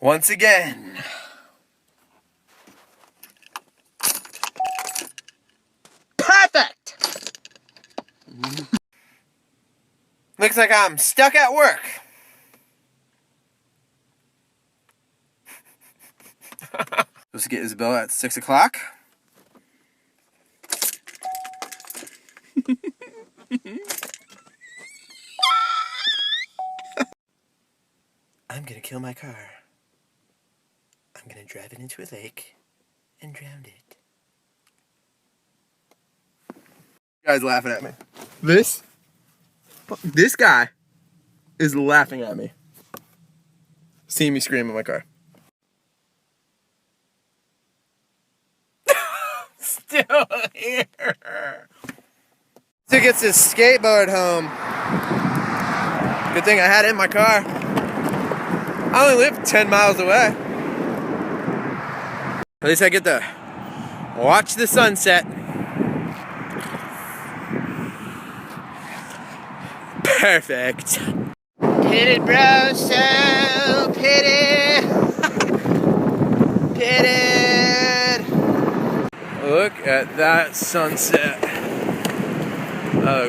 Once again. Perfect! Looks like I'm stuck at work. Supposed to get Isabella at 6 o'clock. I'm gonna kill my car. I'm gonna drive it into a lake and drown it. You guys laughing at me. This guy is laughing at me. Seeing me scream in my car. Still here. So gets his skateboard home. Good thing I had it in my car. I only live 10 miles away. At least I get to watch the sunset. Perfect. Hit it, bro, so pitted. Pitted. Look at that sunset. Oh.